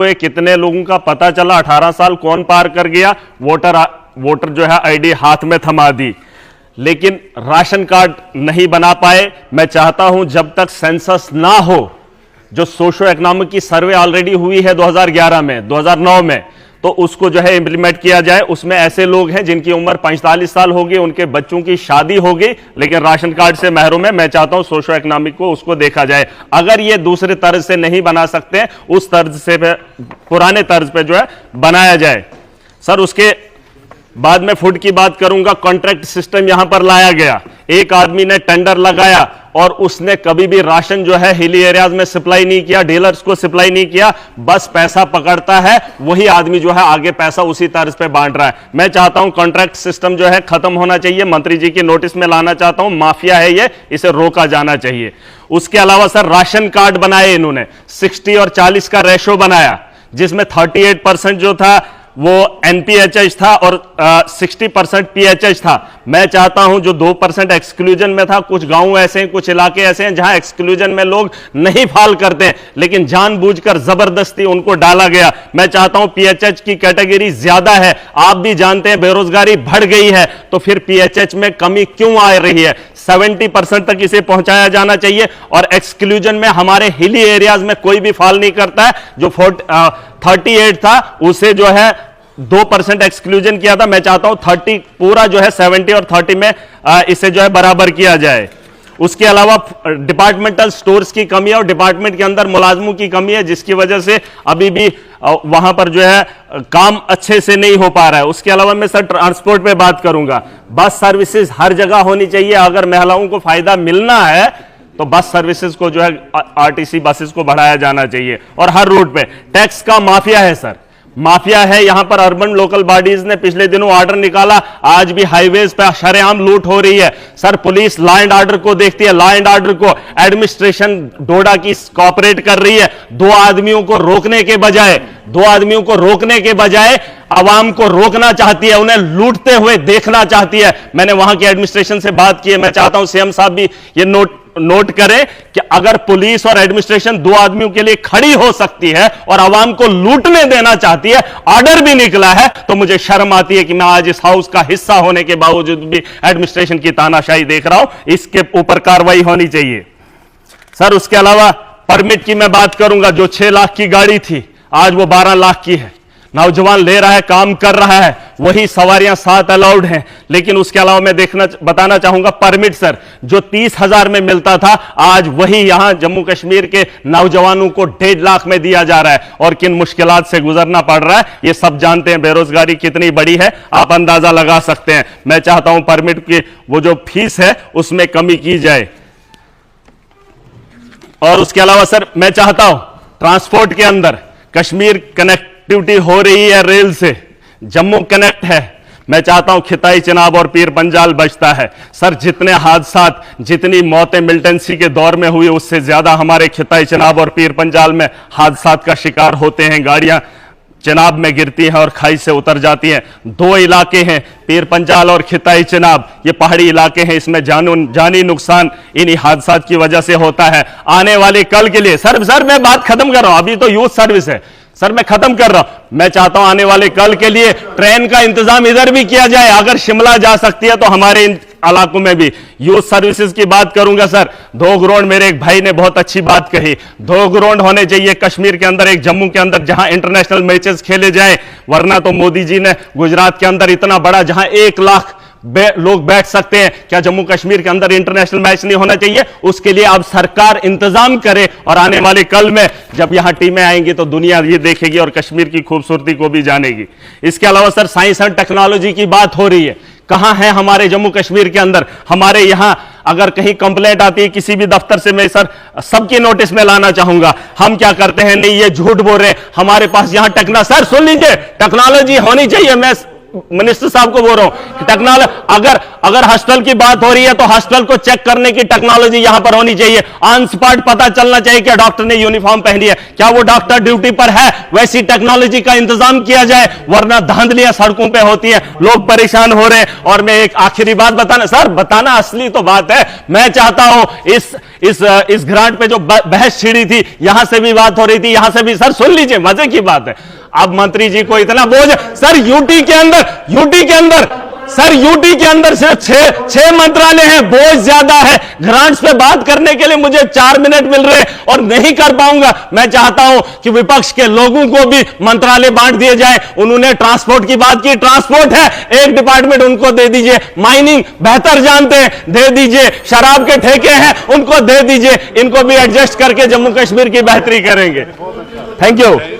कितने लोगों का पता चला, 18 साल कौन पार कर गया, वोटर जो है आईडी हाथ में थमा दी, लेकिन राशन कार्ड नहीं बना पाए। मैं चाहता हूं जब तक सेंसस ना हो, जो सोशो इकोनॉमिक की सर्वे ऑलरेडी हुई है 2011 में, 2009 में, तो उसको जो है इंप्लीमेंट किया जाए। उसमें ऐसे लोग हैं जिनकी उम्र 45 साल हो गई, उनके बच्चों की शादी हो गई, लेकिन राशन कार्ड से महरूम है। मैं चाहता हूं सोशो इकोनॉमिक को उसको देखा जाए। अगर ये दूसरे तर्ज से नहीं बना सकते, उस तर्ज से पुराने तर्ज पे जो है बनाया जाए। सर उसके बाद में फूड की बात करूंगा। कॉन्ट्रैक्ट सिस्टम यहां पर लाया गया। एक आदमी ने टेंडर लगाया और उसने कभी भी राशन जो है हिली एरियाज में सप्लाई नहीं किया, डीलर्स को सप्लाई नहीं किया, बस पैसा पकड़ता है, वही आदमी जो है आगे पैसा उसी तर्ज पे बांट रहा है। मैं चाहता हूं कॉन्ट्रैक्ट सिस्टम जो है खत्म होना चाहिए। मंत्री जी की नोटिस में लाना चाहता हूं, माफिया है ये, इसे रोका जाना चाहिए। उसके अलावा सर राशन कार्ड बनाए इन्होंने, 60 और 40 का रेशो बनाया, जिसमें 38% जो था वो एनपीएचएच था और 60% पीएचएच था। मैं चाहता हूं जो 2% एक्सक्लूजन में था, कुछ गांव ऐसे हैं, कुछ इलाके ऐसे हैं जहां एक्सक्लूजन में लोग नहीं फाल करते हैं, लेकिन जानबूझकर जबरदस्ती उनको डाला गया। मैं चाहता हूं पीएचएच की कैटेगरी ज्यादा है, आप भी जानते हैं बेरोजगारी बढ़ गई है, तो फिर पीएचएच में कमी क्यों आ रही है? 70% तक इसे पहुंचाया जाना चाहिए। और एक्सक्लूजन में हमारे हिली एरियाज में कोई भी फाल नहीं करता है। जो 38 था उसे जो है 2% एक्सक्लूजन किया था। मैं चाहता हूं 30 पूरा जो है 70 और 30 में इसे जो है बराबर किया जाए। उसके अलावा डिपार्टमेंटल स्टोर्स की कमी है और डिपार्टमेंट के अंदर मुलाजमों की कमी है, जिसकी वजह से अभी भी वहां पर जो है काम अच्छे से नहीं हो पा रहा है। उसके अलावा मैं सर ट्रांसपोर्ट पे बात करूंगा। बस सर्विसेज हर जगह होनी चाहिए। अगर महिलाओं को फायदा मिलना है तो बस सर्विसेज को जो है आरटीसी बसेस को बढ़ाया जाना चाहिए। और हर रूट पे टैक्स का माफिया है सर, माफिया है यहां पर। अर्बन लोकल बॉडीज ने पिछले दिनों ऑर्डर निकाला, आज भी हाईवेज पे शरेआम लूट हो रही है। Sir police law and order को देखती है, लॉ एंड ऑर्डर को एडमिनिस्ट्रेशन डोडा की कॉपरेट कर रही है। दो आदमियों को रोकने के बजाय आवाम को रोकना चाहती है, उन्हें लूटते हुए देखना चाहती है। मैंने वहां के एडमिनिस्ट्रेशन से बात की है, मैं चाहता हूं सीएम साहब भी ये नोट करें कि अगर पुलिस और एडमिनिस्ट्रेशन दो आदमियों के लिए खड़ी हो सकती है और आवाम को लूटने देना चाहती है, ऑर्डर भी निकला है, तो मुझे शर्म आती है कि मैं आज इस हाउस का हिस्सा होने के बावजूद भी एडमिनिस्ट्रेशन की तानाशाही देख रहा हूं। इसके ऊपर कार्रवाई होनी चाहिए। सर उसके अलावा परमिट की मैं बात करूंगा। जो 6 लाख की गाड़ी थी आज वो 12 लाख की है। नौजवान ले रहा है, काम कर रहा है, वही सवारियां 7 अलाउड हैं। लेकिन उसके अलावा मैं बताना चाहूंगा परमिट सर जो 30,000 में मिलता था, आज वही यहां जम्मू कश्मीर के नौजवानों को 1.5 लाख में दिया जा रहा है। और किन मुश्किलात से गुजरना पड़ रहा है ये सब जानते हैं। बेरोजगारी कितनी बड़ी है आप अंदाजा लगा सकते हैं। मैं चाहता हूं परमिट की वो जो फीस है उसमें कमी की जाए। और उसके अलावा सर मैं चाहता हूं ट्रांसपोर्ट के अंदर कश्मीर कनेक्टिविटी हो रही है रेल से, जम्मू कनेक्ट है। मैं चाहता हूं खिताई चिनाब और पीर पंजाल बचता है। सर जितने हादसात, जितनी मौतें मिलिटेंसी के दौर में हुई, उससे ज्यादा हमारे खिताई चिनाब और पीर पंजाल में हादसात का शिकार होते हैं। गाड़ियां चिनाब में गिरती हैं और खाई से उतर जाती हैं। 2 इलाके हैं, पीर पंजाल और खिताई चिनाब, ये पहाड़ी इलाके हैं, इसमें जानी नुकसान इन्हीं हादसात की वजह से होता है। आने वाले कल के लिए सर मैं बात खत्म कर रहा हूं, अभी तो यूथ सर्विस है सर, मैं खत्म कर रहा हूं। मैं चाहता हूं आने वाले कल के लिए ट्रेन का इंतजाम इधर भी किया जाए। अगर शिमला जा सकती है तो हमारे इन इलाकों में भी। यूथ सर्विसेज की बात करूंगा सर, 2 ग्राउंड, मेरे एक भाई ने बहुत अच्छी बात कही, 2 ग्राउंड होने चाहिए कश्मीर के अंदर, एक जम्मू के अंदर, जहां इंटरनेशनल मैचेस खेले जाए। वरना तो मोदी जी ने गुजरात के अंदर इतना बड़ा, जहां 1 लाख लोग बैठ सकते हैं, क्या जम्मू कश्मीर के अंदर इंटरनेशनल मैच नहीं होना चाहिए? उसके लिए अब सरकार इंतजाम करे। और आने वाले कल में जब यहां टीमें आएंगी तो दुनिया ये देखेगी और कश्मीर की खूबसूरती को भी जानेगी। इसके अलावा सर साइंस एंड टेक्नोलॉजी की बात हो रही है, कहां है हमारे जम्मू कश्मीर के अंदर? हमारे यहां अगर कहीं कंप्लेंट आती है किसी भी दफ्तर से, मैं सर सबकी नोटिस में लाना चाहूंगा। हम क्या करते हैं, नहीं ये झूठ बोल रहे हैं, हमारे पास यहां सर सुन लीजिए, टेक्नोलॉजी होनी चाहिए। मैं मिनिस्टर साहब को बोल रहा हूं, टेक्नोलॉजी अगर हॉस्टल की बात हो रही है तो हॉस्टल को चेक करने की टेक्नोलॉजी यहां पर होनी चाहिए। ऑन स्पॉट पता चलना चाहिए कि डॉक्टर ने यूनिफॉर्म पहनी है, क्या वो डॉक्टर ड्यूटी पर है, वैसी टेक्नोलॉजी का इंतजाम किया जाए, वरना धांधलियां सड़कों पे होती हैं, लोग परेशान हो रहे हैं। और मैं एक आखिरी बात बताना असली तो बात है, मैं चाहता हूं इस ग्रांट पे जो बहस छिड़ी थी, यहां से भी बात हो रही थी, यहां से भी। सर सुन लीजिए, मजे की बात है, अब मंत्री जी को इतना बोझ, सर यूटी के अंदर सिर्फ छह मंत्रालय हैं, बोझ ज्यादा है। ग्रांट्स पे बात करने के लिए मुझे 4 मिनट मिल रहे और नहीं कर पाऊंगा। मैं चाहता हूं कि विपक्ष के लोगों को भी मंत्रालय बांट दिए जाए। उन्होंने ट्रांसपोर्ट की बात की, ट्रांसपोर्ट है, एक डिपार्टमेंट उनको दे दीजिए। माइनिंग बेहतर जानते हैं, दे दीजिए। शराब के ठेके हैं, उनको दे दीजिए। इनको भी एडजस्ट करके जम्मू कश्मीर की बेहतरी करेंगे। Thank you.